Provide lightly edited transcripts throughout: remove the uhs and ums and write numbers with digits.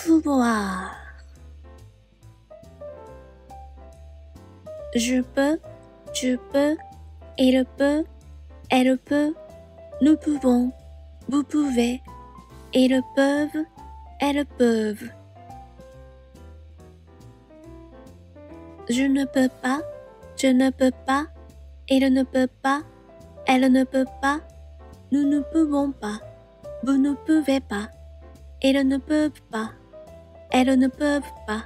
pouvoir. Je peux, tu peux, il peut, elle peut, nous pouvons, vous pouvez, ils peuvent, elles peuvent. Je ne peux pas, je ne peux pas, il ne peut pas, elle ne peut pas, nous ne pouvons pas, vous ne pouvez pas, ils ne peuvent pas, elles ne peuvent pas.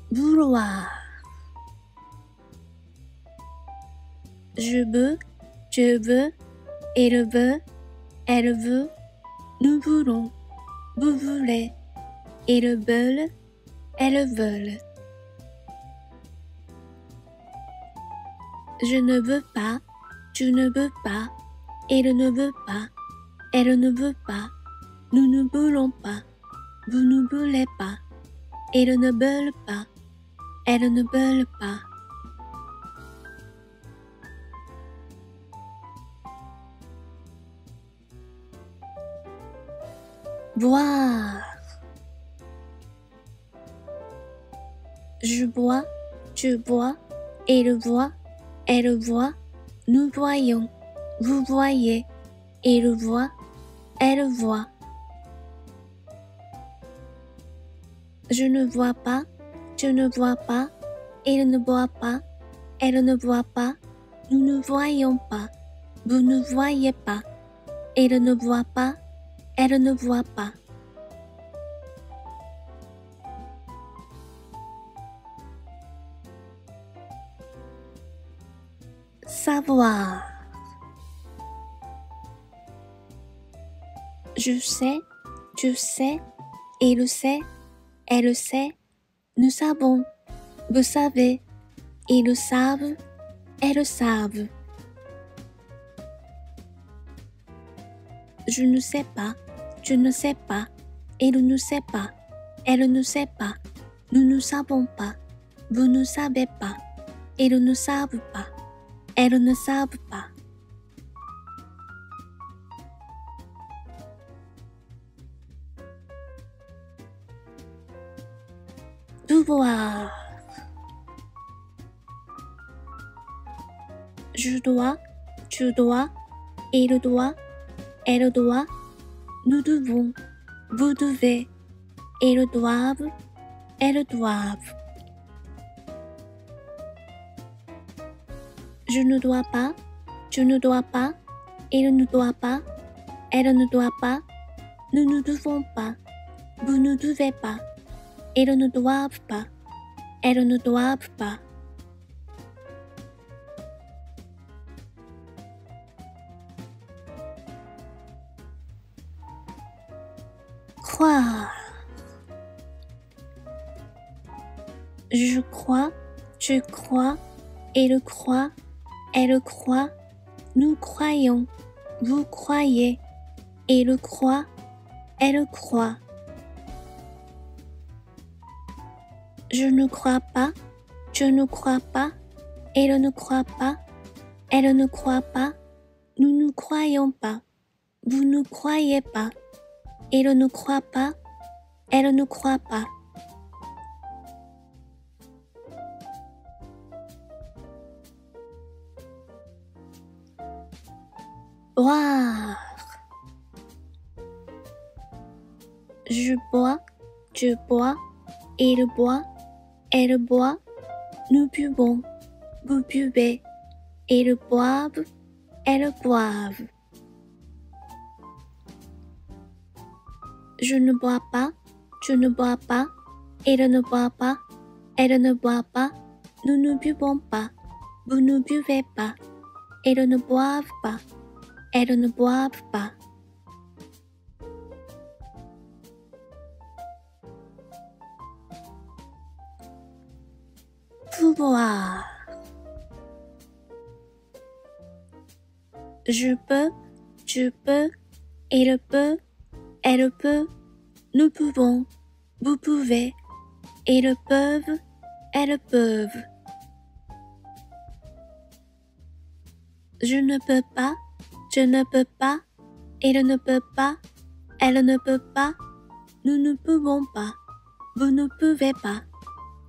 Vouloir. Je veux, tu veux, il veut, elle veut, nous voulons, vous voulez, ils veulent, elles veulent. Je ne veux pas, tu ne veux pas, il ne veut pas, elle ne veut pas, nous ne voulons pas, vous ne voulez pas, ils ne veulent pas, elles ne veulent pas. Boire. Je bois, tu bois, il voit, elle voit, nous voyons, vous voyez, il voit, elle voit. Je ne vois pas, tu ne vois pas, il ne voit pas, elle ne voit pas, nous ne voyons pas, vous ne voyez pas, il ne voit pas, elle ne voit pas. Savoir. Je sais, tu sais, il sait, elle sait, nous savons, vous savez, ils savent, elles savent. Je ne sais pas, tu ne sais pas, il ne sait pas, elle ne sait pas, nous ne savons pas, vous ne savez pas, ils ne savent pas, elles ne savent pas. Devoir. Je dois, tu dois, il doit, elle doit, nous devons, vous devez, ils doivent, elles doivent. Je ne dois pas, tu ne dois pas, il ne doit pas, elle ne doit pas, nous ne devons pas, vous ne devez pas, ils ne doivent pas, elles ne doivent pas. Croire. Je crois, tu crois, il croit, elle croit, nous croyons, vous croyez, il croit, elle croit. Je ne crois pas, tu ne crois pas, il ne croit pas, elle ne croit pas, nous ne croyons pas, vous ne croyez pas, il ne croit pas, elle ne croit pas. Boire. Je bois, tu bois, il boit, elle boit, nous buvons, vous buvez, ils boivent, elles boivent. Je ne bois pas, tu ne bois pas, il ne boit pas, elle ne boit pas, nous ne buvons pas, vous ne buvez pas, ils ne boivent pas, elles ne boivent pas. Pouvoir. Je peux, tu peux, il peut, elle peut, nous pouvons, vous pouvez, ils peuvent, elles peuvent. Je ne peux pas, je ne peux pas, il ne peut pas, elle ne peut pas, nous ne pouvons pas, vous ne pouvez pas,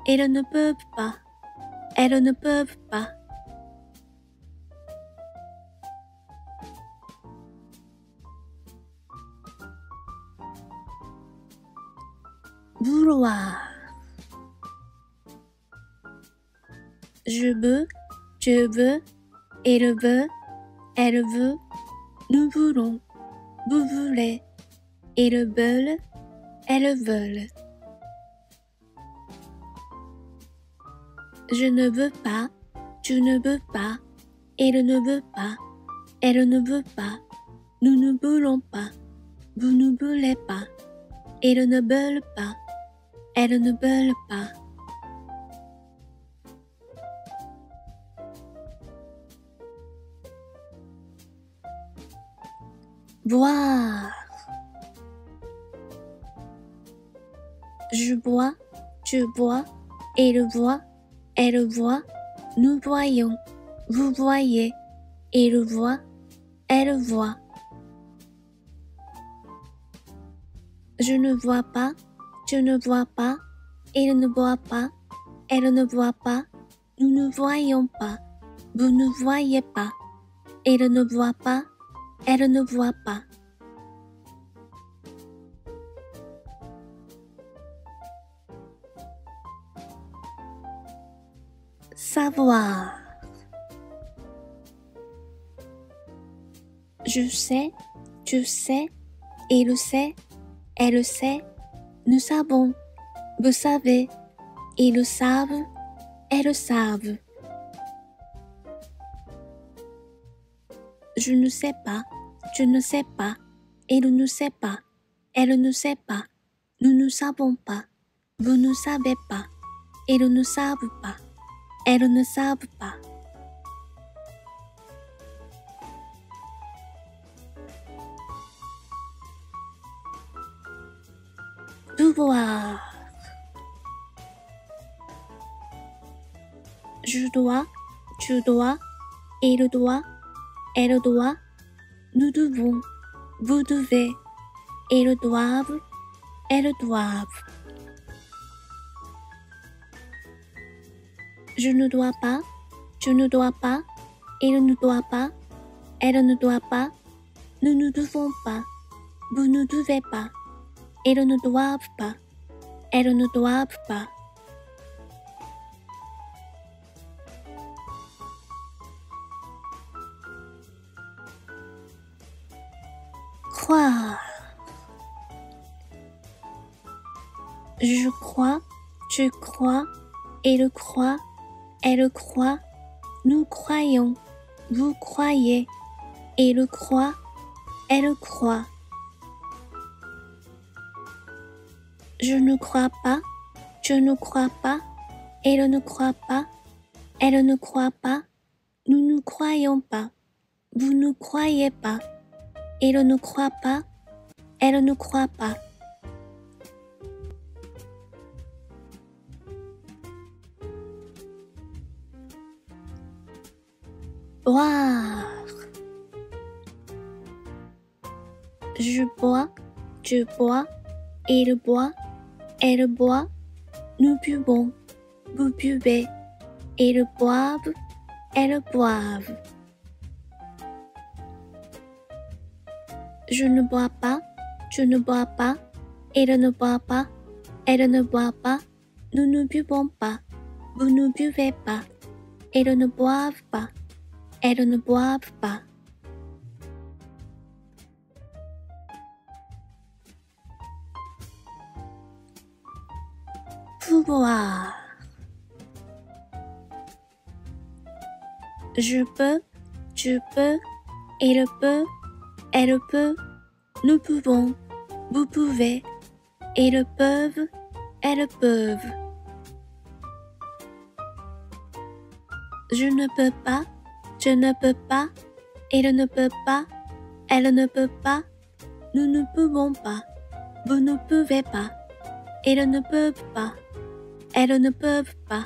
ils ne peuvent pas, elles ne peuvent pas. Vouloir. Je veux, tu veux, il veut, elle veut, nous voulons, vous voulez, ils veulent, elles veulent. Je ne veux pas, tu ne veux pas, il ne veut pas, elle ne veut pas, nous ne voulons pas, vous ne voulez pas, ils ne veulent pas, elles ne veulent pas. Boire. Je bois, tu bois, il voit, elle voit, nous voyons, vous voyez, il voit, elle voit. Je ne vois pas, tu ne vois pas, il ne voit pas, elle ne voit pas, nous ne voyons pas, vous ne voyez pas, il ne voit pas, elle ne voit pas. Savoir. Je sais, tu sais, il sait, elle sait, nous savons, vous savez, ils savent, elles savent. Je ne sais pas, tu ne sais pas, il ne sait pas, elle ne sait pas, nous ne savons pas, vous ne savez pas, ils ne savent pas, elles ne savent pas. Devoir. Je dois, tu dois, il doit, elle doit, nous devons, vous devez, ils doivent, elles doivent. Je ne dois pas, tu ne dois pas, il ne doit pas, elle ne doit pas, nous ne devons pas, vous ne devez pas, ils ne doivent pas, elles ne doivent pas. Croire. Je crois, tu crois, il croit, elle croit, nous croyons, vous croyez, il croit, elle croit. Je ne crois pas, tu ne crois pas, il ne croit pas, elle ne croit pas, nous ne croyons pas, vous ne croyez pas, il ne croit pas, elle ne croit pas. Boire. Je bois, tu bois, il boit, elle boit, nous buvons, vous buvez, ils boivent, elles boivent. Je ne bois pas, tu ne bois pas, il ne boit pas, elle ne boit pas, nous ne buvons pas, vous ne buvez pas, ils ne boivent pas, elles ne boivent pas. Pouvoir. Je peux, tu peux, il peut, elle peut, nous pouvons, vous pouvez, ils peuvent, elles peuvent. Je ne peux pas, tu ne peux pas, il ne peut pas, elle ne peut pas, nous ne pouvons pas, vous ne pouvez pas, ils ne peuvent pas, elles ne peuvent pas.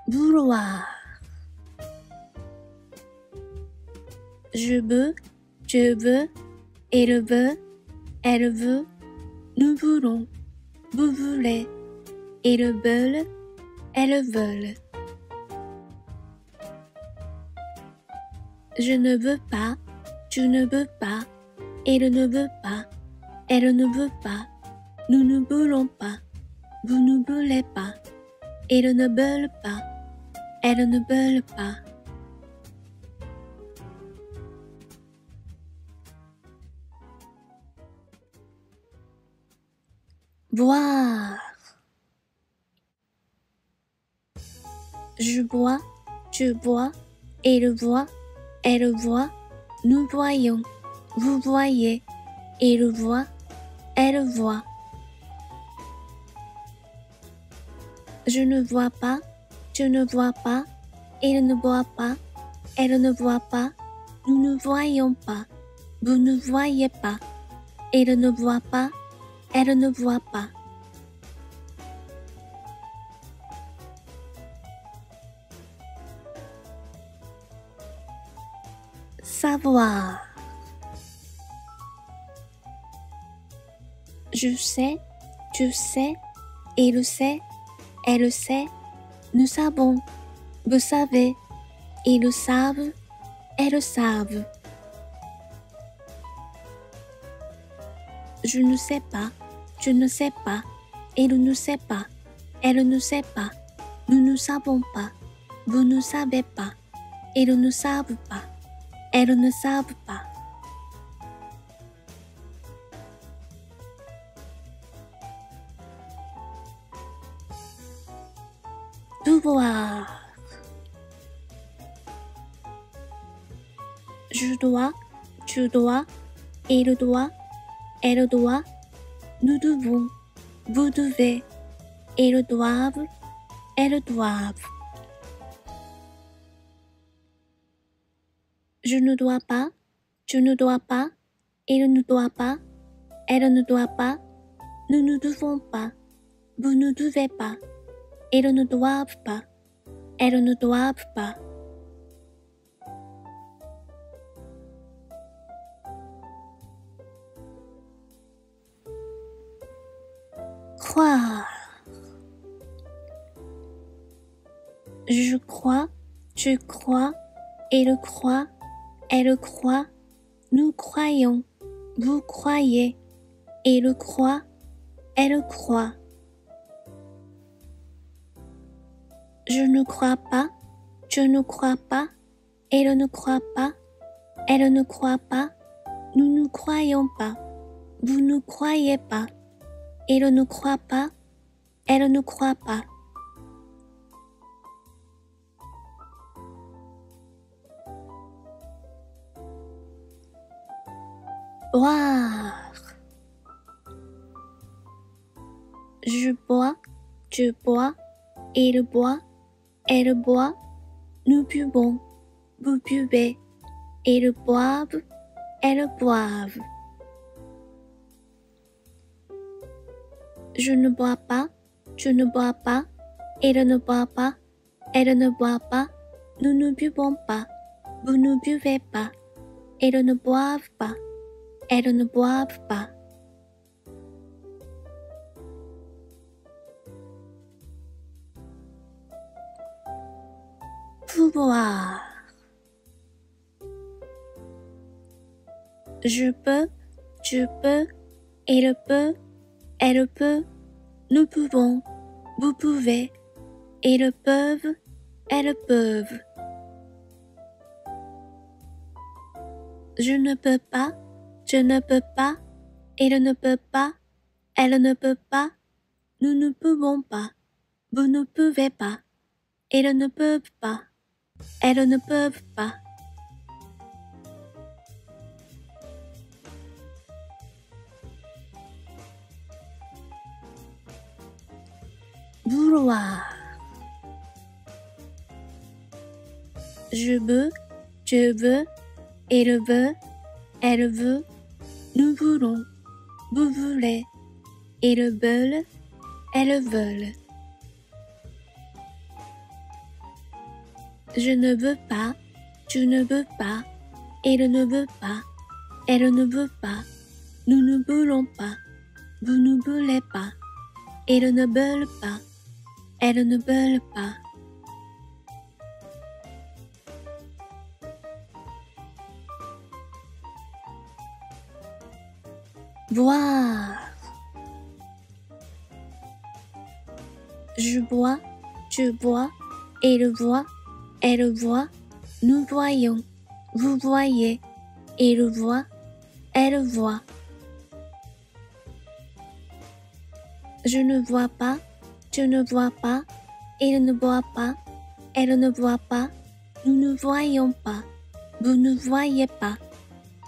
vouloir. Je veux, tu veux, il veut, elle veut, nous voulons, vous voulez, ils veulent, elles veulent. Je ne veux pas, tu ne veux pas, il ne veut pas, elle ne veut pas, nous ne voulons pas, vous ne voulez pas, ils ne veulent pas, elles ne veulent pas. Boire. Je bois, tu bois, il voit, elle voit, nous voyons, vous voyez, il voit, elle voit. Je ne vois pas, tu ne vois pas, il ne voit pas, elle ne voit pas, nous ne voyons pas, vous ne voyez pas, il ne voit pas, elle ne voit pas. Savoir. Je sais, tu sais, il sait, elle sait, nous savons, vous savez, ils savent, elles savent. Je ne sais pas, tu ne sais pas, il ne sait pas, elle ne sait pas, nous ne savons pas, vous ne savez pas, ils ne savent pas, elles ne savent pas. Devoir. Je dois, tu dois, il doit, elle doit, nous devons, vous devez, ils doivent, elles doivent. Je ne dois pas, tu ne dois pas, il ne doit pas, elle ne doit pas, nous ne devons pas, vous ne devez pas, ils ne doivent pas, elles ne doivent pas. Croire. Je crois, tu crois, il croit, elle croit, nous croyons, vous croyez, il croit, elle croit. Je ne crois pas, tu ne crois pas, il ne croit pas, elle ne croit pas, nous ne croyons pas, vous ne croyez pas, il ne croit pas, elle ne croit pas. Boire. Je bois, tu bois, il boit, elle boit, nous buvons, vous buvez, ils boivent, elles boivent. Je ne bois pas, tu ne bois pas, il ne boit pas, elle ne boit pas, nous ne buvons pas, vous ne buvez pas, ils ne boivent pas, elles ne boivent pas. Pouvoir. Je peux, tu peux, il peut, elle peut, nous pouvons, vous pouvez, ils peuvent, elles peuvent. Je ne peux pas, tu ne peux pas, il ne peut pas, elle ne peut pas, nous ne pouvons pas, vous ne pouvez pas, ils ne peuvent pas, elles ne peuvent pas. Vouloir. Je veux, tu veux, il veut, elle veut, nous voulons, vous voulez, ils veulent, elles veulent. Je ne veux pas, tu ne veux pas, il ne veut pas, elle ne veut pas, nous ne voulons pas, vous ne voulez pas, ils ne veulent pas, elles ne veulent pas. Boire. Je bois, tu bois, il voit, elle voit, nous voyons, vous voyez, il voit, elle voit. Je ne vois pas, tu ne vois pas, il ne voit pas, elle ne voit pas, nous ne voyons pas, vous ne voyez pas,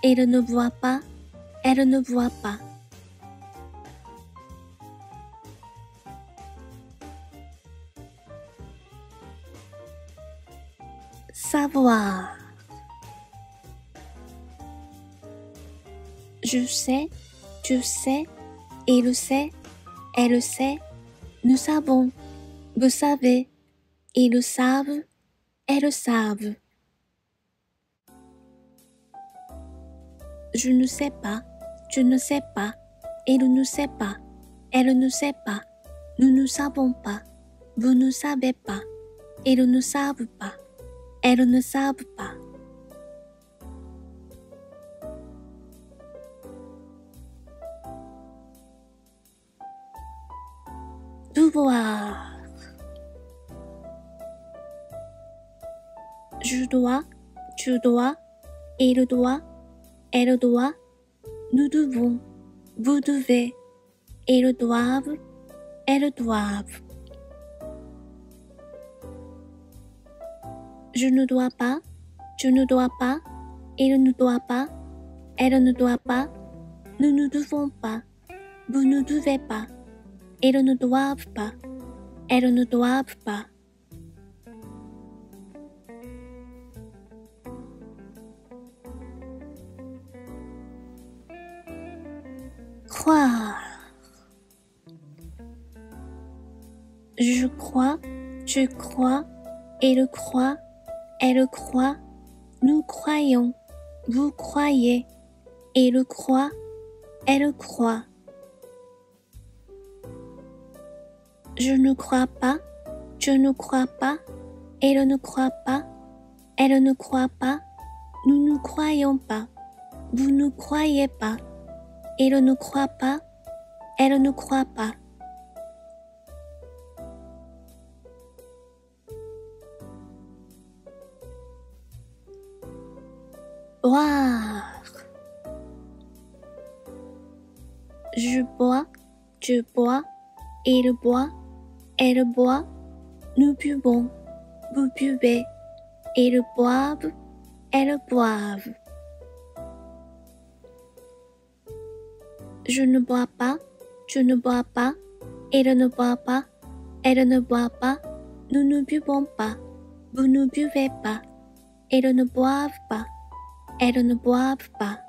il ne voit pas, elle ne voit pas. Savoir. Je sais, tu sais, il sait, elle sait, nous savons, vous savez, ils savent, elles savent. Je ne sais pas, tu ne sais pas, il ne sait pas, elle ne sait pas, nous ne savons pas, vous ne savez pas, ils ne savent pas, elles ne savent pas. Devoir. Je dois, tu dois, il doit, elle doit, nous devons, vous devez, ils doivent, elles doivent. Je ne dois pas, tu ne dois pas, il ne doit pas, elle ne doit pas, nous ne devons pas, vous ne devez pas, ils ne doivent pas, elles ne doivent pas. Croire. Je crois, tu crois, il croit, elle croit, nous croyons, vous croyez, il croit, elle croit. Je ne crois pas, tu ne crois pas, il ne croit pas, elle ne croit pas, nous ne croyons pas, vous ne croyez pas, il ne croit pas, elle ne croit pas. Boire. Je bois, tu bois, il boit, elle boit, nous buvons, vous buvez, ils boivent, elles boivent. Je ne bois pas, tu ne bois pas, il ne boit pas, elle ne boit pas, nous ne buvons pas, vous ne buvez pas, ils ne boivent pas, elles ne boivent pas.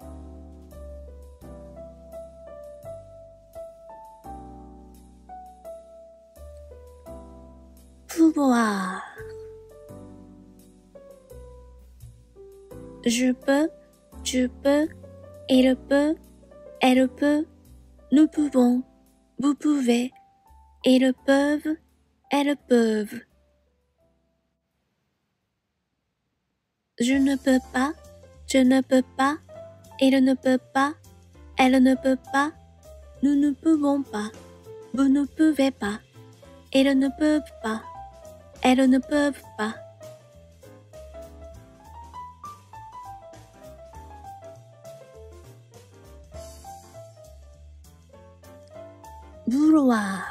Pouvoir. Je peux, tu peux, il peut, elle peut, nous pouvons, vous pouvez, ils peuvent, elles peuvent. Je ne peux pas, tu ne peux pas, il ne peut pas, elle ne peut pas, nous ne pouvons pas, vous ne pouvez pas, ils ne peuvent pas, elles ne peuvent pas. Vouloir.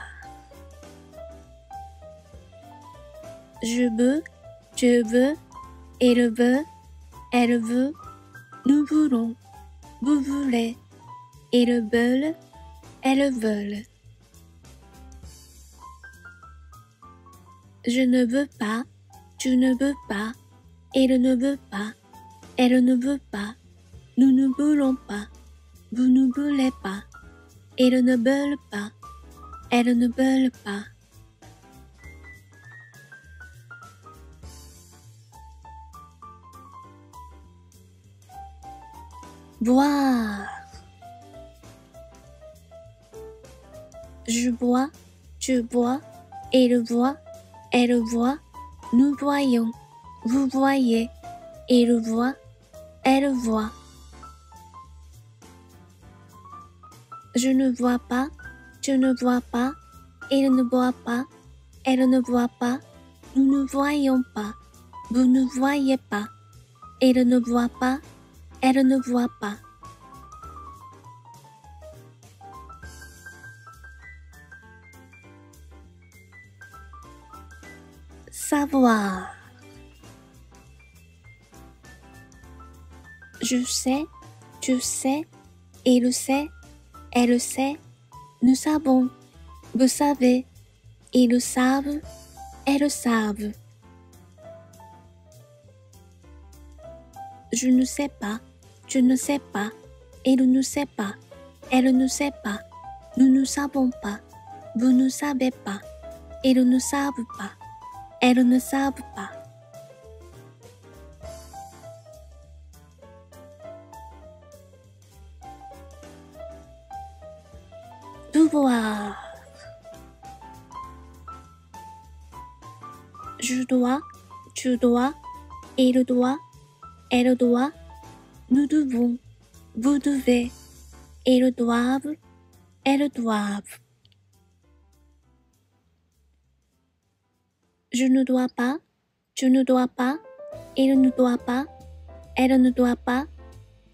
Je veux, tu veux, il veut, elle veut, nous voulons, vous voulez, ils veulent, elles veulent. Je ne veux pas, tu ne veux pas, il ne veut pas, elle ne veut pas, nous ne voulons pas, vous ne voulez pas, ils ne veulent pas, elles ne veulent pas. boire. Je bois, tu bois, il boit, elle boit, nous boyons, vous boyez, il voit, elle voit. Je ne bois pas, tu ne bois pas, il ne boit pas, elle ne boit pas, nous ne voyons pas, vous ne voyez pas, il ne boit pas, elle ne voit pas. Savoir. Je sais, tu sais, il sait, elle sait, nous savons, vous savez, ils savent, elles savent. Je ne sais pas, tu ne sais pas, il ne sait pas, elle ne sait pas, nous ne savons pas, vous ne savez pas, ils ne savent pas, elles ne savent pas. Devoir. Je dois, tu dois, il doit, elle doit, nous devons, vous devez, ils doivent, elles doivent. Je ne dois pas, tu ne dois pas, il ne doit pas, elle ne doit pas,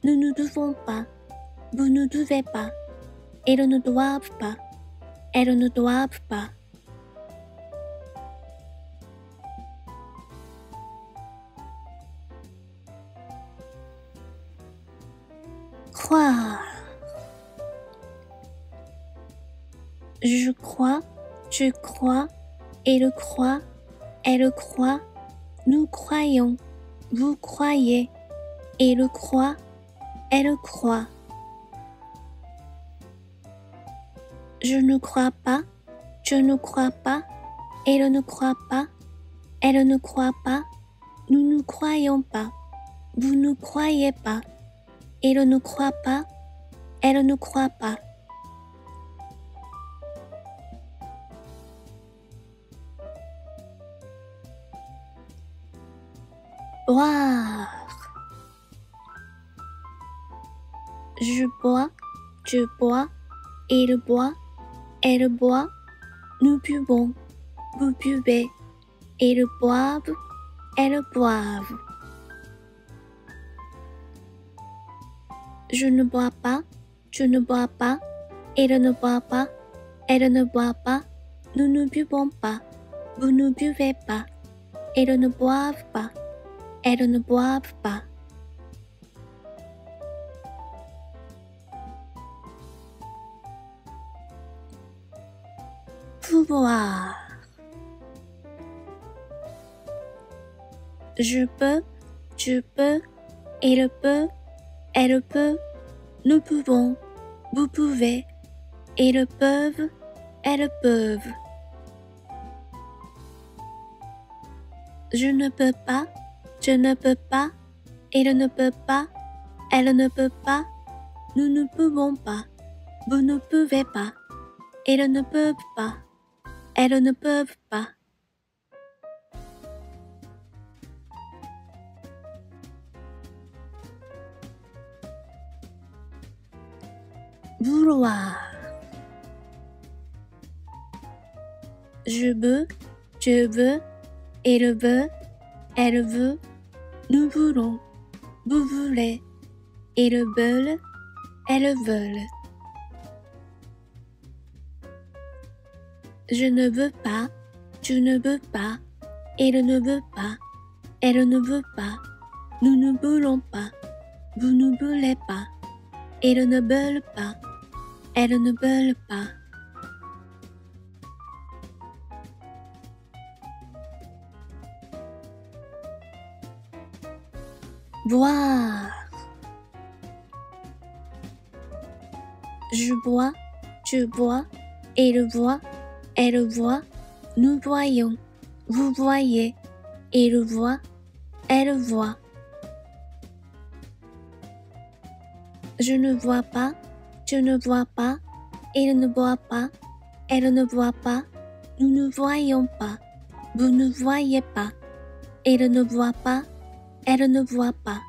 nous ne devons pas, vous ne devez pas, ils ne doivent pas, elles ne doivent pas. Croire. Je crois, tu crois, il croit, elle croit, nous croyons, vous croyez, il croit, elle croit. Je ne crois pas, tu ne crois pas, il ne croit pas, elle ne croit pas, nous ne croyons pas, vous ne croyez pas, il ne croit pas, elle ne croit pas. Boire. Je bois, tu bois, il boit, elle boit, nous buvons, vous buvez, ils boivent, elles boivent. Je ne bois pas, tu ne bois pas, il ne boit pas, elle ne boit pas, nous ne buvons pas, vous ne buvez pas, ils ne boivent pas, elles ne boivent pas. Pouvoir. Je peux, tu peux, il peut, elle peut, nous pouvons, vous pouvez, ils peuvent, elles peuvent. Je ne peux pas, tu ne peux pas, il ne peut pas, elle ne peut pas, nous ne pouvons pas, vous ne pouvez pas, ils ne peuvent pas, elles ne peuvent pas. Vouloir. Je veux, tu veux, il veut, elle veut, nous voulons, vous voulez, ils veulent, elles veulent. Je ne veux pas, tu ne veux pas, il ne veut pas, elle ne veut pas, nous ne voulons pas, vous ne voulez pas, ils ne veulent pas, elles ne veulent pas. Boire. Je bois, tu bois, il boit, elle voit, nous voyons, vous voyez, il voit, elle voit. Je ne vois pas, tu ne vois pas, il ne voit pas, elle ne voit pas, nous ne voyons pas, vous ne voyez pas, il ne voit pas, elle ne voit pas.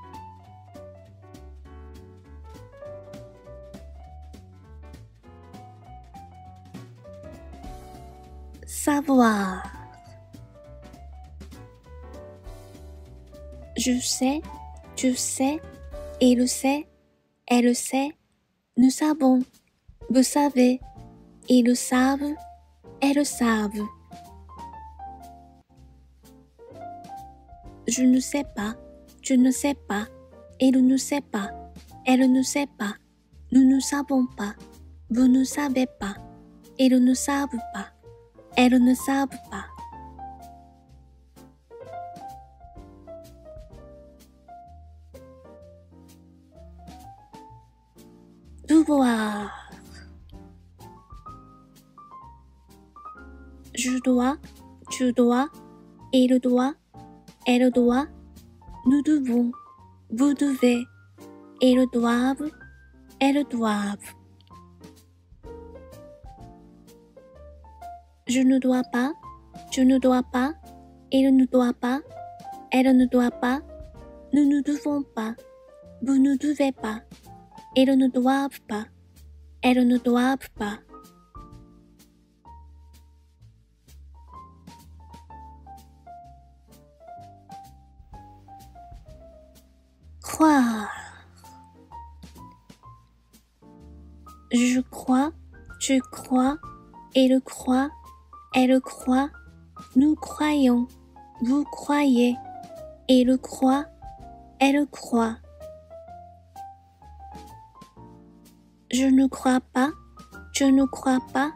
Savoir. Je sais, tu sais, il sait, elle sait, nous savons, vous savez, ils savent, elles savent. Je ne sais pas, tu ne sais pas, il ne sait pas, elle ne sait pas, nous ne savons pas, vous ne savez pas, ils ne savent pas, elles ne savent pas. Devoir. Je dois, tu dois, il doit, elle doit, nous devons, vous devez, ils doivent, elles doivent. Je ne dois pas, tu ne dois pas, il ne doit pas, elle ne doit pas, nous ne devons pas, vous ne devez pas, ils ne doivent pas, elles ne doivent pas. Croire. Je crois, tu crois, il croit, elle croit, nous croyons, vous croyez, il croit, elle croit. Je ne crois pas, tu ne crois pas,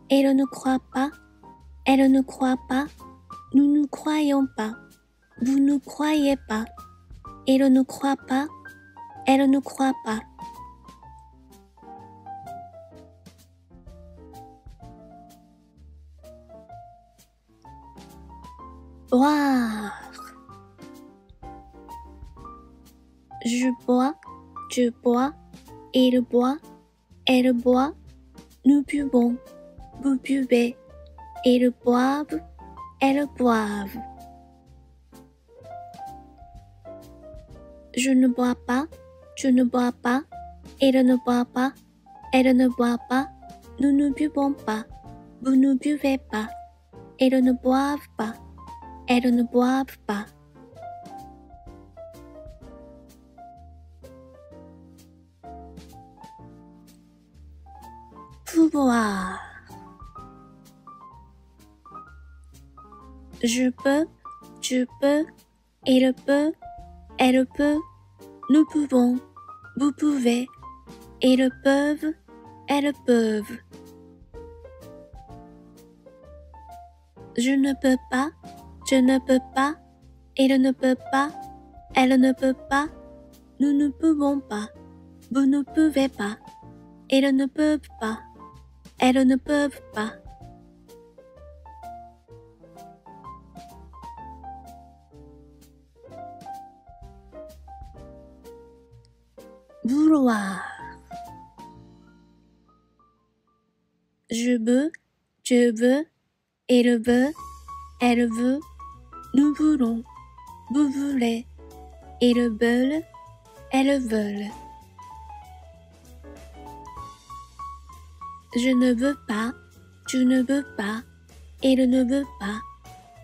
il ne croit pas, elle ne croit pas, nous ne croyons pas, vous ne croyez pas, il ne croit pas, elle ne croit pas. Boire. Je bois, tu bois, il boit, elle boit, nous buvons, vous buvez, ils boivent, elles boivent. Je ne bois pas, tu ne bois pas, il ne boit pas, elle ne boit pas, nous ne buvons pas, vous ne buvez pas, ils ne boivent pas, elles ne boivent pas. Pouvoir. Je peux, tu peux, il peut, elle peut, nous pouvons, vous pouvez, ils peuvent, elles peuvent. Je ne peux pas, tu ne peux pas, il ne peut pas, elle ne peut pas, nous ne pouvons pas, vous ne pouvez pas, ils ne peuvent pas, elles ne peuvent pas. Vouloir. Je veux, tu veux, il veut, elle veut, nous voulons, vous voulez, ils veulent, elles veulent. Je ne veux pas, tu ne veux pas, il ne veut pas,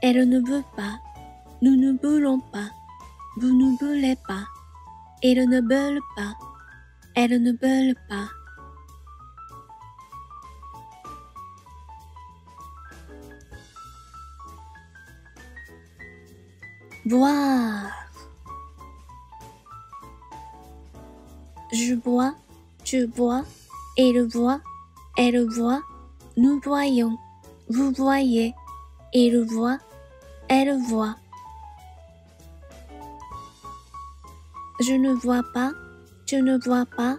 elle ne veut pas, nous ne voulons pas, vous ne voulez pas, ils ne veulent pas, elles ne veulent pas. Boire. Je bois, tu bois, il voit, elle voit, nous voyons, vous voyez, il voit, elle voit. Je ne vois pas, tu ne vois pas,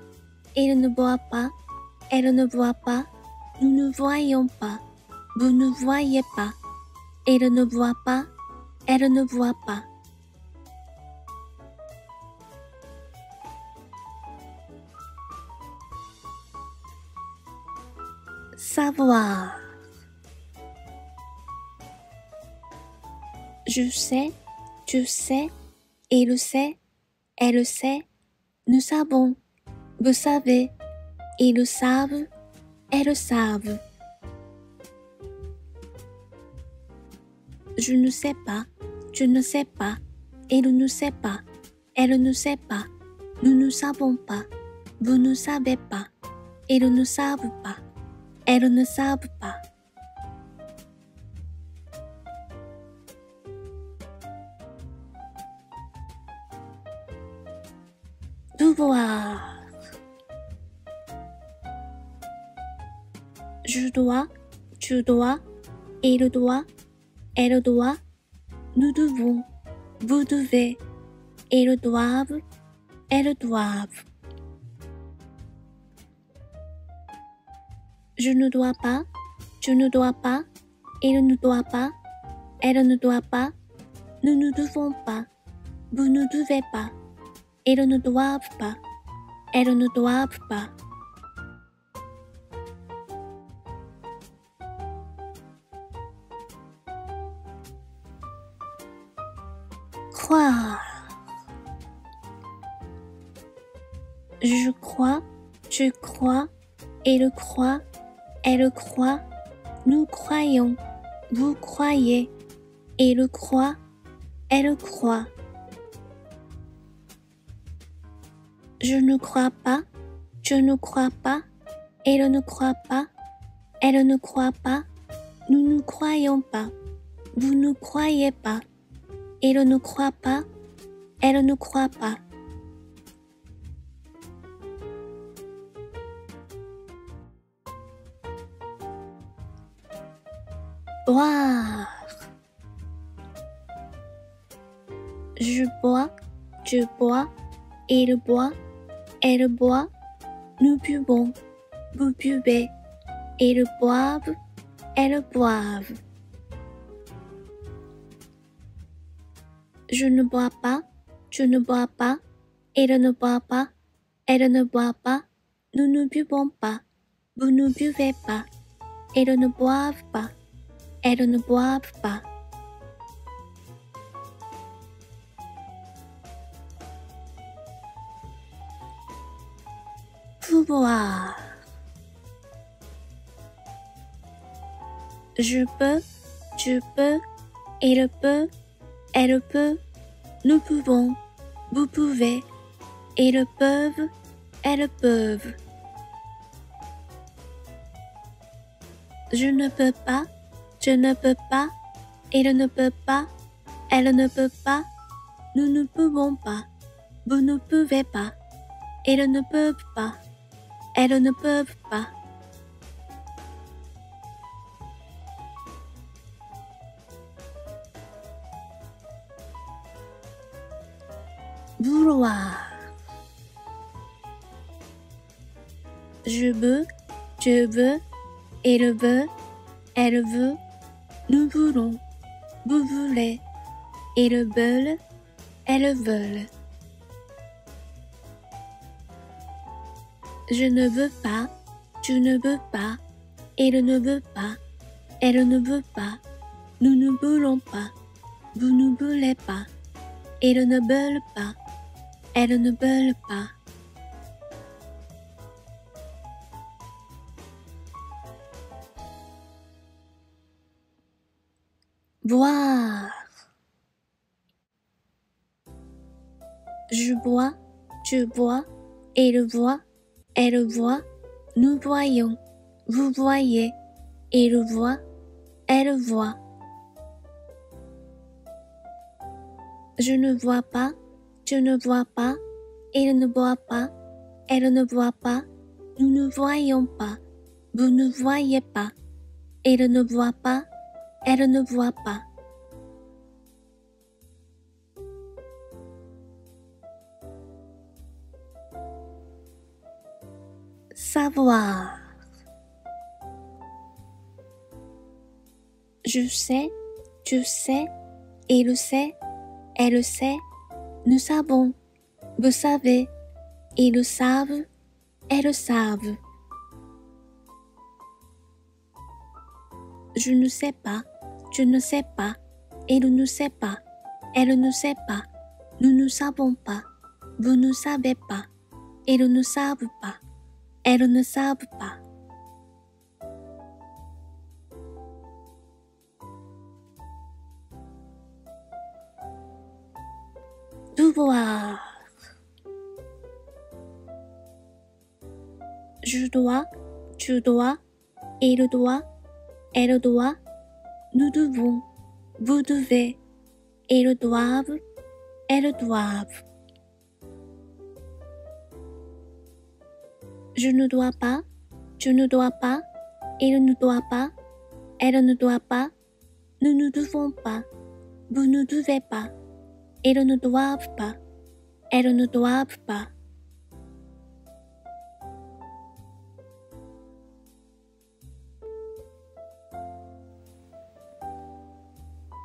il ne voit pas, elle ne voit pas, nous ne voyons pas, vous ne voyez pas, il ne voit pas, elle ne voit pas. savoir. Je sais, tu sais, il sait, elle sait, nous savons, vous savez, ils savent, elles savent. Je ne sais pas, tu ne sais pas, il ne sait pas, elle ne sait pas, nous ne savons pas, vous ne savez pas, ils ne savent pas, elles ne savent pas. Devoir. Je dois, tu dois, il doit, elle doit, nous devons, vous devez, ils doivent, elles doivent. Je ne dois pas, tu ne dois pas, il ne doit pas, elle ne doit pas, nous ne devons pas, vous ne devez pas, ils ne doivent pas, elles ne doivent pas. Croire. Je crois, tu crois, il croit, elle croit, nous croyons, vous croyez, il croit, elle croit. Je ne crois pas, tu ne crois pas, il ne croit pas, elle ne croit pas, nous ne croyons pas, vous ne croyez pas, il ne croit pas, elle ne croit pas. Boire. Je bois, tu bois, il boit, elle boit, nous buvons, vous buvez, ils boivent, elles boivent. Je ne bois pas, tu ne bois pas, il ne boit pas, elle ne boit pas, nous ne buvons pas, vous ne buvez pas, ils ne boivent pas, elles ne boivent pas. Pouvoir. Je peux, tu peux, il peut, elle peut, nous pouvons, vous pouvez, ils peuvent, elles peuvent. Je ne peux pas, tu ne peux pas, il ne peut pas, elle ne peut pas, nous ne pouvons pas, vous ne pouvez pas, ils ne peuvent pas, elles ne peuvent pas. Vouloir. Je veux, tu veux, il veut, elle veut, nous voulons, vous voulez, ils veulent, elles veulent. Je ne veux pas, tu ne veux pas, il ne veut pas, elle ne veut pas, nous ne voulons pas, vous ne voulez pas, ils ne veulent pas, elles ne veulent pas. Boire. Je bois, tu bois, il voit, elle voit, nous voyons, vous voyez, il voit, elle voit. Je ne vois pas, tu ne vois pas, il ne voit pas, elle ne voit pas, nous ne voyons pas, vous ne voyez pas, il ne voit pas, elle ne voit pas. Savoir. Je sais, tu sais, il sait, elle sait, nous savons, vous savez, ils savent, elles savent. Je ne sais pas, je ne sais pas, il ne sait pas, elle ne sait pas, nous ne savons pas, vous ne savez pas, ils ne savent pas, elles ne savent pas. Devoir. Je dois, tu dois, il doit, elle doit, nous devons, vous devez, ils doivent, elles doivent. Je ne dois pas, tu ne dois pas, il ne doit pas, elle ne doit pas, nous ne devons pas, vous ne devez pas, ils ne doivent pas, elles ne doivent pas.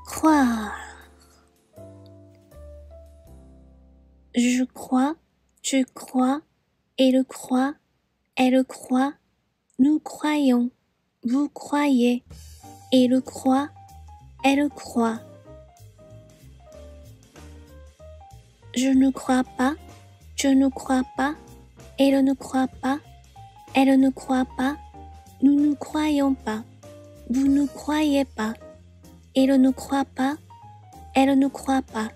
Croire. Je crois, tu crois, il croit, elle croit, nous croyons, vous croyez, il croit, elle croit. Je ne crois pas, tu ne crois pas, il ne croit pas, elle ne croit pas, nous ne croyons pas, vous ne croyez pas, il ne croit pas, elle ne croit pas.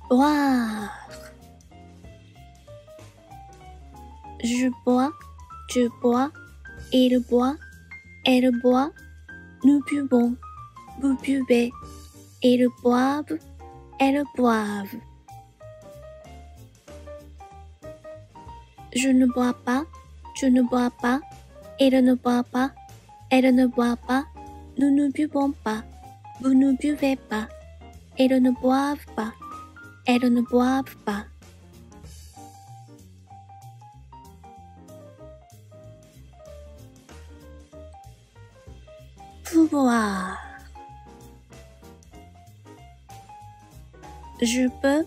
Boire. Je bois, tu bois, il boit, elle boit, nous buvons, vous buvez, ils boivent, elles boivent. Je ne bois pas, tu ne bois pas, il ne boit pas, elle ne boit pas, nous ne buvons pas, vous ne buvez pas, ils ne boivent pas, elles ne boivent pas. Pouvoir. Je peux,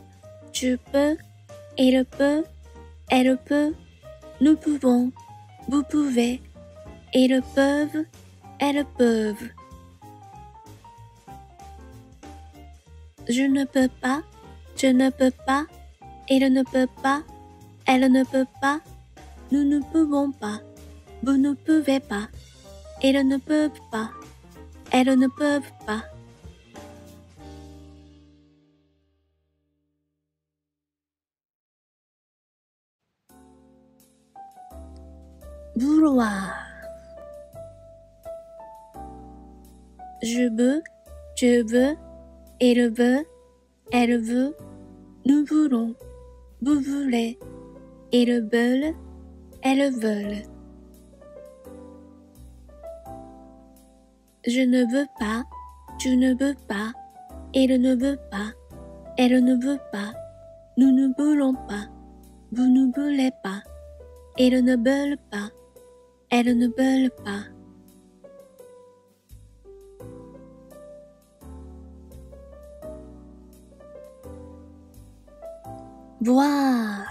tu peux, il peut, elle peut, nous pouvons, vous pouvez, ils peuvent, elles peuvent. Je ne peux pas, tu ne peux pas, il ne peut pas, elle ne peut pas, nous ne pouvons pas, vous ne pouvez pas, ils ne peuvent pas, elles ne peuvent pas. Vouloir. Je veux, tu veux, il veut, elle veut, nous voulons, vous voulez, ils veulent, elles veulent. Je ne veux pas, tu ne veux pas, il ne veut pas, elle ne veut pas, nous ne voulons pas, vous ne voulez pas, ils ne veulent pas, elles ne veulent pas. Boire.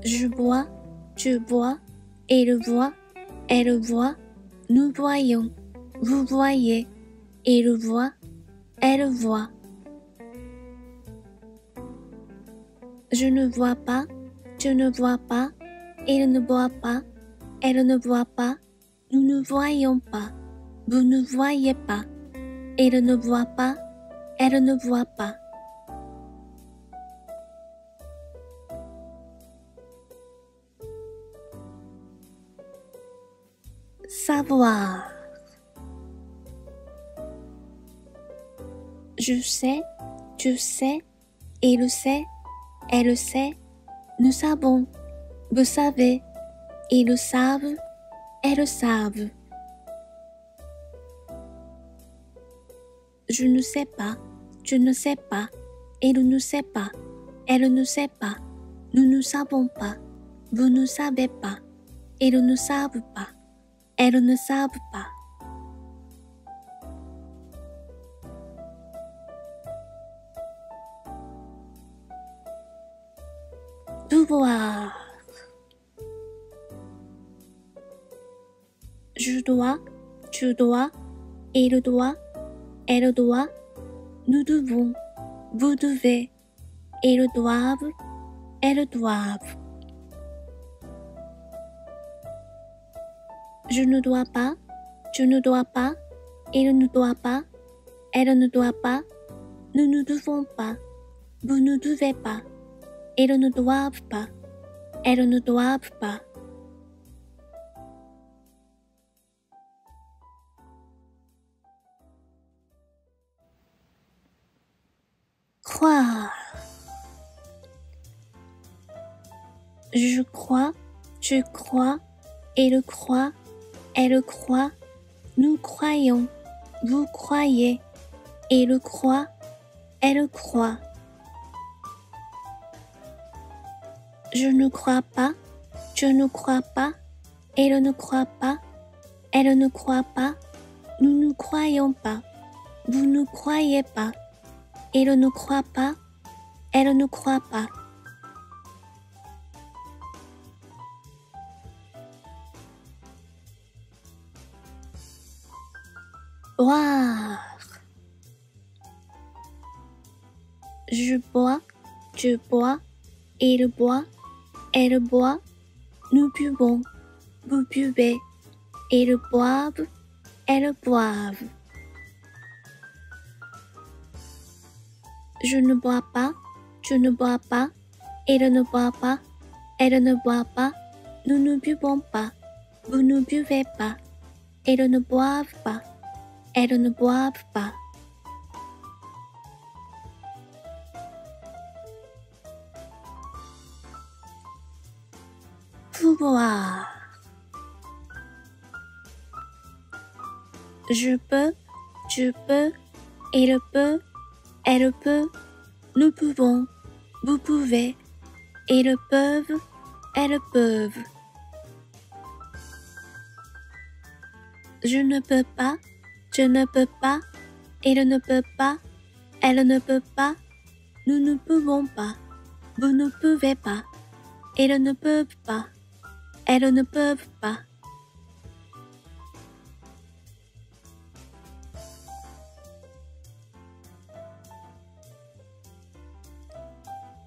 Je bois, tu bois, il voit, elle voit, nous voyons, vous voyez, il voit, elle voit. Je ne vois pas, tu ne vois pas, il ne voit pas, elle ne voit pas, nous ne voyons pas, vous ne voyez pas, il ne voit pas, elle ne voit pas. Savoir. Je sais, tu sais, il sait, elle sait, nous savons, vous savez, ils savent, elles savent. Je ne sais pas, tu ne sais pas, il ne sait pas, elle ne sait pas, nous ne savons pas, vous ne savez pas, ils ne savent pas, elles ne savent pas. pouvoir. Je dois, tu dois, il doit, elle doit, nous devons, vous devez, ils doivent, elles doivent. Je ne dois pas, tu ne dois pas, il ne doit pas, elle ne doit pas, nous ne devons pas, vous ne devez pas, ils ne doivent pas, elles ne doivent pas. Croire. Je crois, tu crois, il croit, elle croit, nous croyons, vous croyez, il croit, elle croit. Je ne crois pas, tu ne crois pas, il ne croit pas, elle ne croit pas, nous ne croyons pas, vous ne croyez pas, il ne croit pas, elle ne croit pas. Boire. Je bois, tu bois, il boit, elle boit, nous buvons, vous buvez, ils boivent, elles boivent. Je ne bois pas, tu ne bois pas, il ne boit pas, elle ne boit pas, nous ne buvons pas, vous ne buvez pas, ils ne boivent pas, elles ne boivent pas. Pouvoir. Je peux, tu peux, il peut, elle peut, nous pouvons, vous pouvez, ils peuvent, elles peuvent. Je ne peux pas, tu ne peux pas, il ne peut pas, elle ne peut pas, nous ne pouvons pas, vous ne pouvez pas, ils ne peuvent pas, elles ne peuvent pas.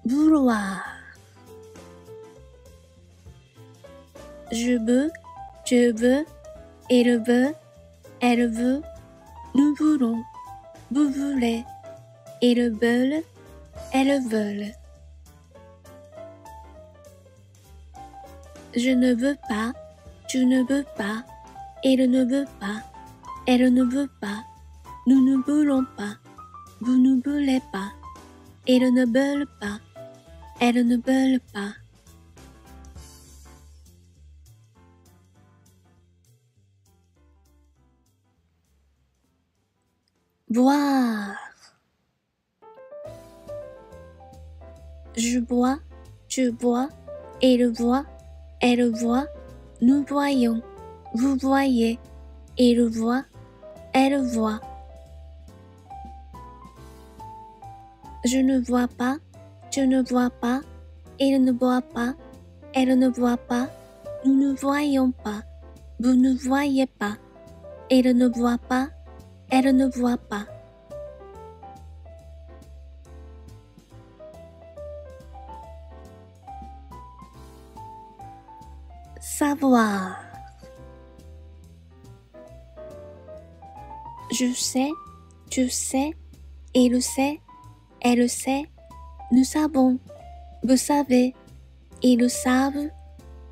Vouloir. Je veux, tu veux, il veut, elle veut, nous voulons, vous voulez, ils veulent, elles veulent. Je ne veux pas, tu ne veux pas, il ne veut pas, elle ne veut pas, nous ne voulons pas, vous ne voulez pas, ils ne veulent pas, elles ne veulent pas. Boire. Je bois, tu bois, il voit, elle voit, nous voyons, vous voyez, il voit, elle voit. Je ne vois pas, tu ne vois pas, il ne voit pas, elle ne voit pas, nous ne voyons pas, vous ne voyez pas, il ne voit pas, elle ne voit pas. Savoir. Je sais, tu sais, il sait, elle sait, nous savons, vous savez, ils savent,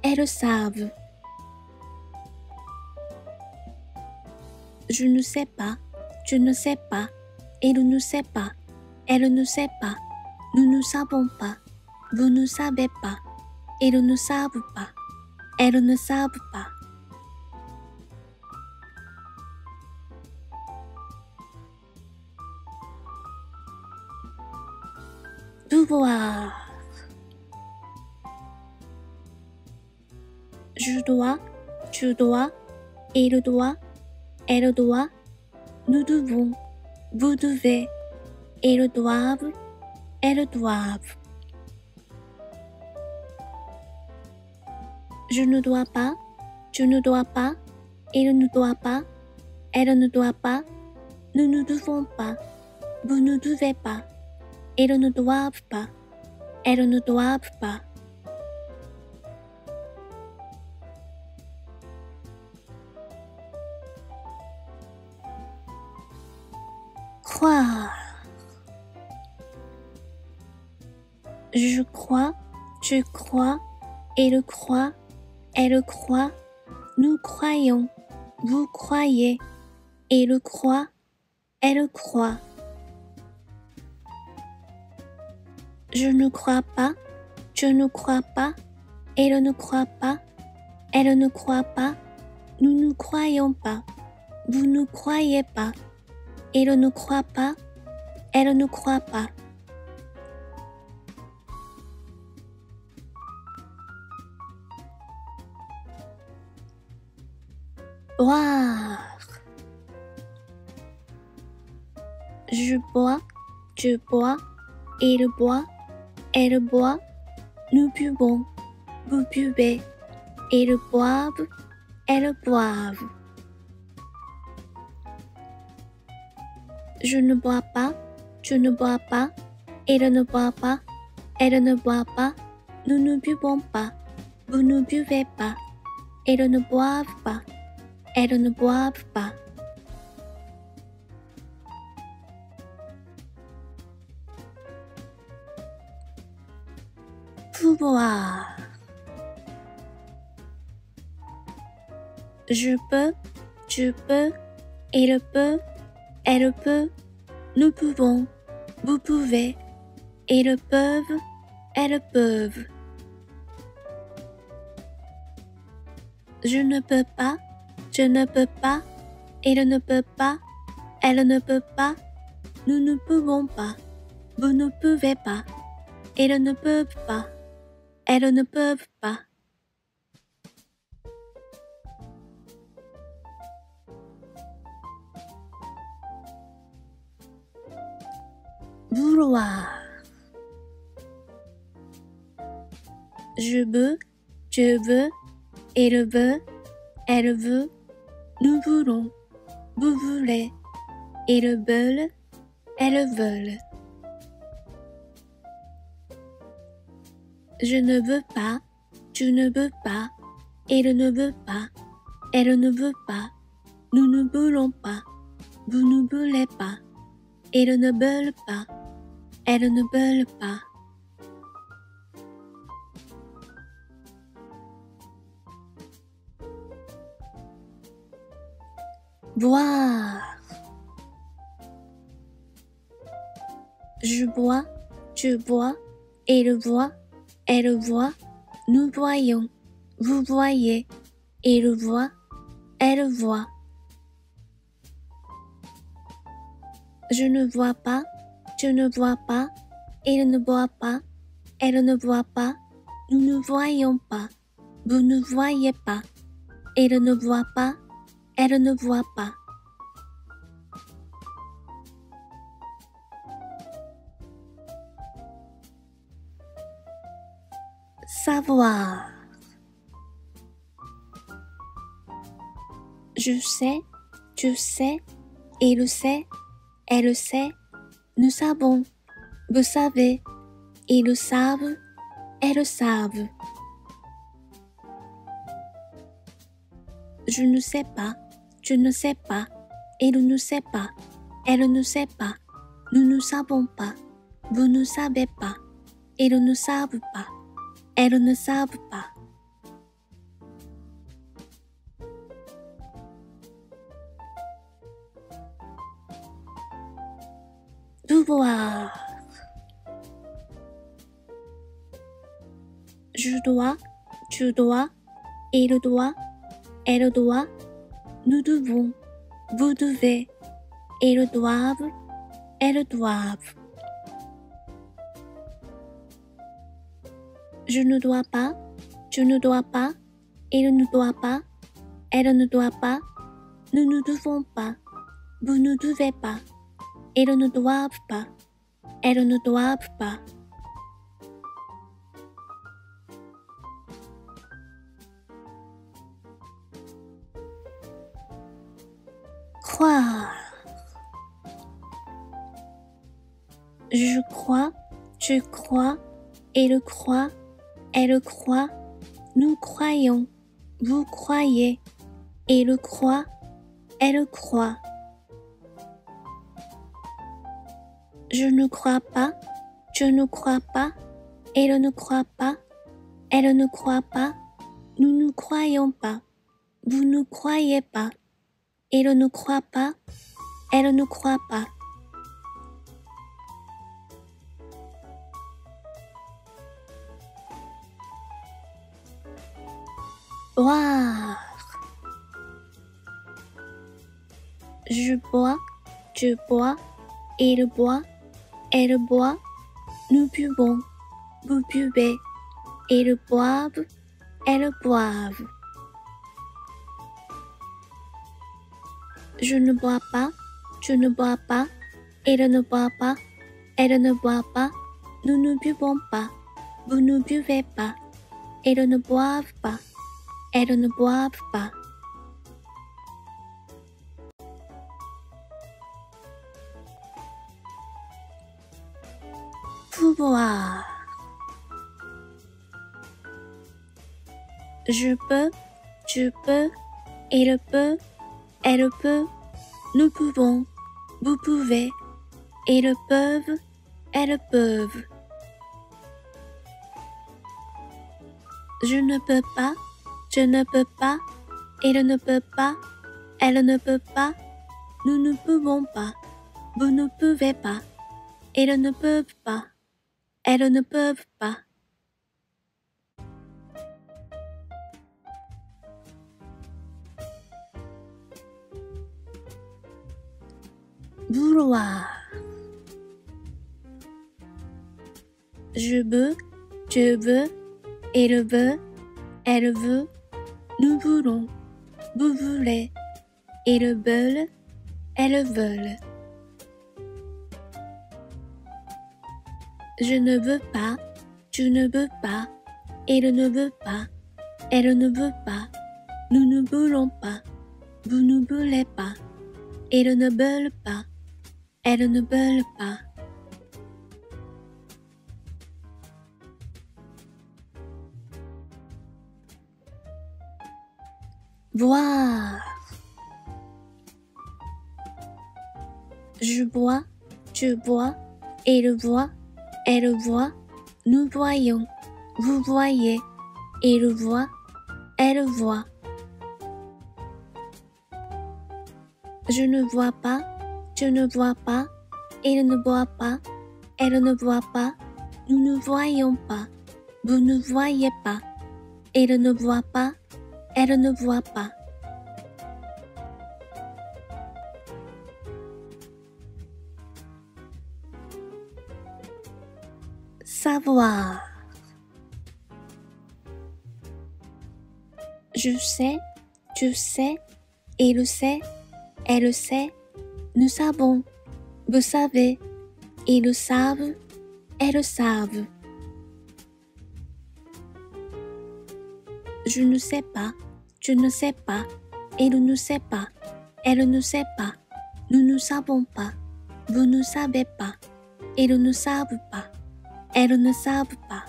elles savent. Je ne sais pas, tu ne sais pas, il ne sait pas, elle ne sait pas, nous ne savons pas, vous ne savez pas, ils ne savent pas, elles ne savent pas. Devoir. Je dois, tu dois, il doit, elle doit, nous devons, vous devez, ils doivent, elles doivent. Je ne dois pas, tu ne dois pas, il ne doit pas, elle ne doit pas, nous ne devons pas, vous ne devez pas, ils ne doivent pas, elles ne doivent pas. Croire. Je crois, tu crois, il croit, elle croit, nous croyons, vous croyez, il croit, elle croit. Je ne crois pas, tu ne crois pas, il ne croit pas, elle ne croit pas, nous ne croyons pas, vous ne croyez pas, il ne croit pas, elle ne croit pas. Boire. Je bois, tu bois, il boit, elle boit, nous buvons, vous buvez, ils boivent, elles boivent. Je ne bois pas, tu ne bois pas, il ne boit pas, elle ne boit pas, nous ne buvons pas, vous ne buvez pas, ils ne boivent pas, elles ne boivent pas. Pouvoir. Je peux, tu peux, il peut, elle peut, nous pouvons, vous pouvez, ils peuvent, elles peuvent. Je ne peux pas, tu ne peux pas, il ne peut pas, elle ne peut pas, nous ne pouvons pas, vous ne pouvez pas, ils ne peuvent pas, elles ne peuvent pas. Vouloir. Je veux, tu veux, il veut, elle veut, nous voulons, vous voulez, ils veulent, elles veulent. Je ne veux pas, tu ne veux pas, il ne veut pas, elle ne veut pas, nous ne voulons pas, vous ne voulez pas, ils ne veulent pas, elles ne veulent pas. Boire. Je bois, tu bois, il voit, elle voit, nous voyons, vous voyez, il voit, elle voit. Je ne vois pas, tu ne vois pas, il ne voit pas, elle ne voit pas, nous ne voyons pas, vous ne voyez pas, il ne voit pas, elle ne voit pas. Savoir. Je sais, tu sais, il sait, elle sait, nous savons, vous savez, ils savent, elles savent. Je ne sais pas, tu ne sais pas, il ne sait pas, elle ne sait pas, nous ne savons pas, vous ne savez pas, ils ne savent pas, elles ne savent pas. Devoir. Je dois, tu dois, il doit, elle doit, nous devons, vous devez, ils doivent, elles doivent. Je ne dois pas, tu ne dois pas, il ne doit pas, elle ne doit pas, nous ne devons pas, vous ne devez pas, ils ne doivent pas, elles ne doivent pas. croire. Je crois, tu crois, il croit, elle croit, nous croyons, vous croyez, il croit, elle croit. Je ne crois pas, tu ne crois pas, il ne croit pas, elle ne croit pas, nous ne croyons pas, vous ne croyez pas, il ne croit pas, elle ne croit pas. Boire. Je bois, tu bois, il boit, elle boit, nous buvons, vous buvez, ils boivent, elles boivent. Je ne bois pas, tu ne bois pas, il ne boit pas, elle ne boit pas, nous ne buvons pas, vous ne buvez pas, ils ne boivent pas, elles ne boivent pas. Pouvoir. Je peux, tu peux, il peut, elle peut, nous pouvons, vous pouvez, ils peuvent, elles peuvent. Je ne peux pas, tu ne peux pas, il ne peut pas, elle ne peut pas, nous ne pouvons pas, vous ne pouvez pas, ils ne peuvent pas, elles ne peuvent pas. Vouloir. Je veux, tu veux, il veut, elle veut, nous voulons, vous voulez, ils veulent, elles veulent. Je ne veux pas, tu ne veux pas, il ne veut pas, elle ne veut pas, nous ne voulons pas, vous ne voulez pas, ils ne veulent pas, elles ne veulent pas. Boire. Je bois, tu bois, il voit, elle voit, nous voyons, vous voyez, il voit, elle voit. Je ne vois pas, tu ne vois pas, il ne voit pas, elle ne voit pas, nous ne voyons pas, vous ne voyez pas, il ne voit pas, elle ne voit pas. Savoir. Je sais, tu sais, il sait, elle sait, nous savons, vous savez, ils savent, elles savent. Je ne sais pas, tu ne sais pas, il ne sait pas, elle ne sait pas, nous ne savons pas, vous ne savez pas, ils ne savent pas, elles ne savent pas.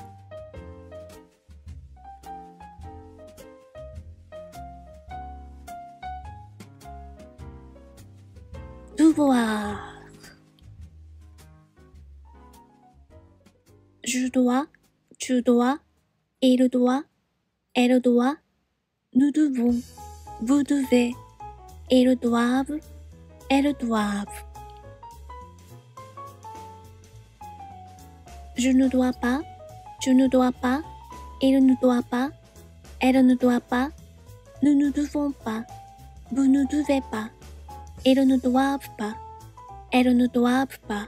Devoir. Je dois, tu dois, il doit, elle doit, nous devons, vous devez, ils doivent, elles doivent. Je ne dois pas, tu ne dois pas, il ne doit pas, elle ne doit pas, nous ne devons pas, vous ne devez pas, ils ne doivent pas, elles ne doivent pas.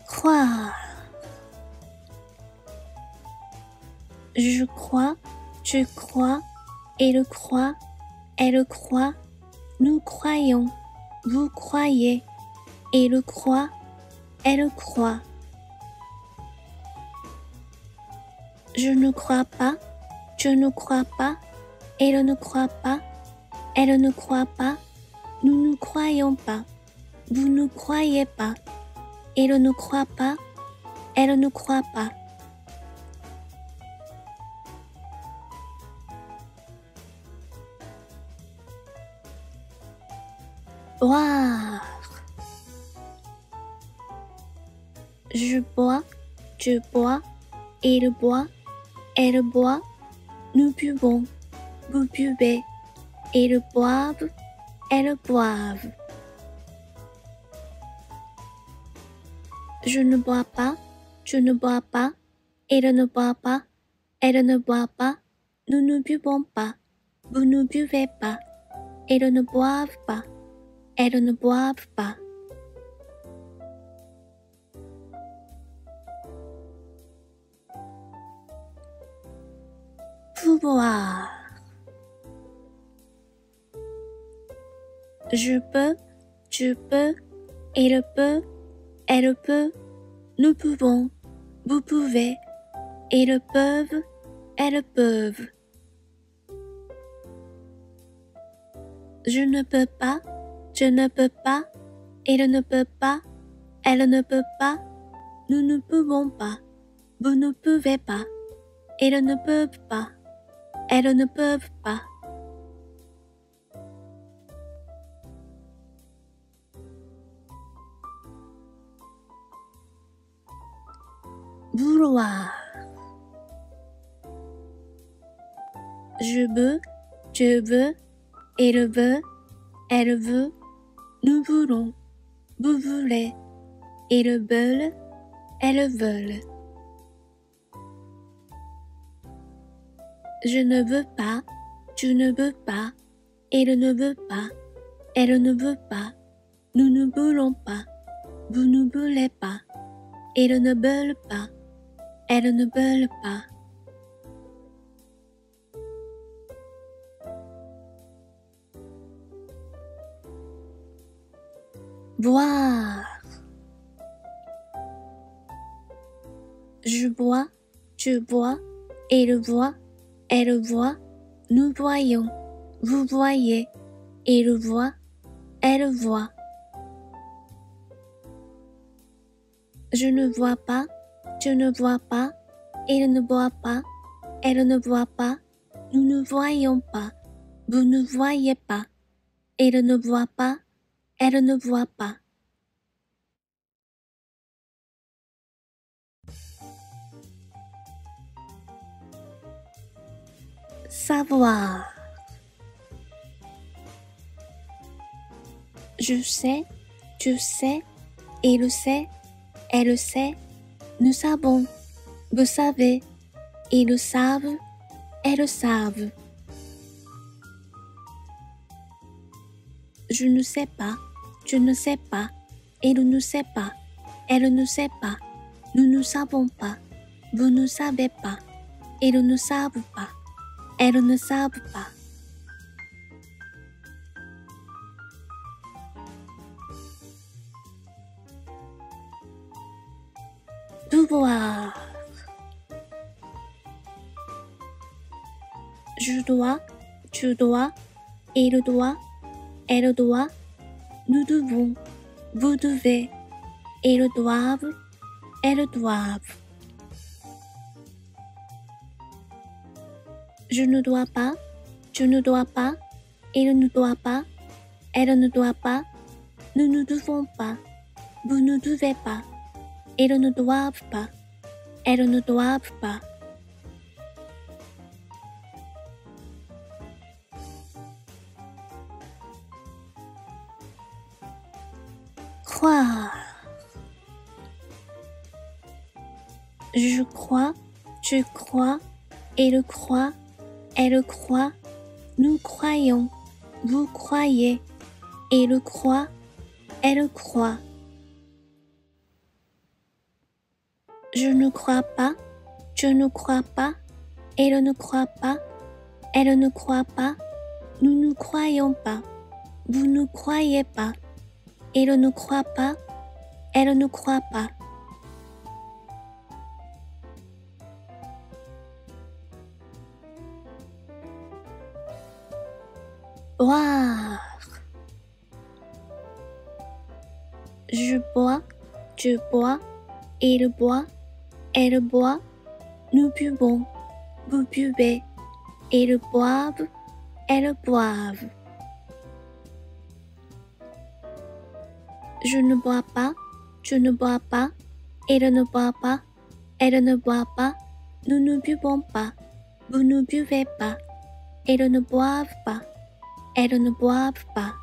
Croire. Je crois, tu crois, il croit, elle croit, nous croyons, vous croyez, il croit, elle croit. Je ne crois pas, je ne crois pas, elle ne croit pas, elle ne croit pas, nous ne croyons pas, vous ne croyez pas, elle ne croit pas, elle ne croit pas. Boire. Je bois, il boit, elle boit, nous buvons, vous buvez, ils boivent, elles boivent. Je ne bois pas, tu ne bois pas, il ne boit pas, elle ne boit pas, nous ne buvons pas, vous ne buvez pas, ils ne boivent pas, elles ne boivent pas. Pouvoir. Je peux, tu peux, il peut, elle peut, nous pouvons, vous pouvez, ils peuvent, elles peuvent. Je ne peux pas, je ne peux pas, il ne peut pas, elle ne peut pas, nous ne pouvons pas, vous ne pouvez pas, ils ne peuvent pas, elles ne peuvent pas. Vouloir. Je veux, tu veux, il veut, elle veut, nous voulons, vous voulez, ils veulent, elles veulent. Je ne veux pas, tu ne veux pas, il ne veut pas, elle ne veut pas, nous ne voulons pas, vous ne voulez pas, ils ne veulent pas, elles ne veulent pas. Boire. Je bois, tu bois, il voit, elle voit, nous voyons, vous voyez, il voit, elle voit. Je ne vois pas, tu ne vois pas, il ne voit pas, elle ne voit pas, nous ne voyons pas, vous ne voyez pas, il ne voit pas, elle ne voit pas. Savoir. Je sais, tu sais, il sait, elle sait, nous savons, vous savez, ils savent, elles savent. Je ne sais pas, tu ne sais pas, il ne sait pas, elle ne sait pas, nous ne savons pas, vous ne savez pas, ils ne savent pas, elles ne savent pas. Devoir. Je dois, tu dois, il doit, elle doit, nous devons, vous devez, ils doivent, elles doivent. Je ne dois pas, tu ne dois pas, il ne doit pas, elle ne doit pas, nous ne devons pas, vous ne devez pas, ils ne doivent pas, elles ne doivent pas. Croire. Je crois, tu crois, il croit, elle croit, nous croyons, vous croyez, il croit, elle croit. Je ne crois pas, tu ne crois pas, il ne croit pas, elle ne croit pas, nous ne croyons pas, vous ne croyez pas, il ne croit pas, elle ne croit pas. boire. Je bois, tu bois, il boit, elle boit, nous buvons, vous buvez, ils boivent, elles boivent. Je ne bois pas, tu ne bois pas, il ne boit pas, elle ne boit pas, nous ne buvons pas, vous ne buvez pas, ils ne boivent pas, elles ne boivent pas.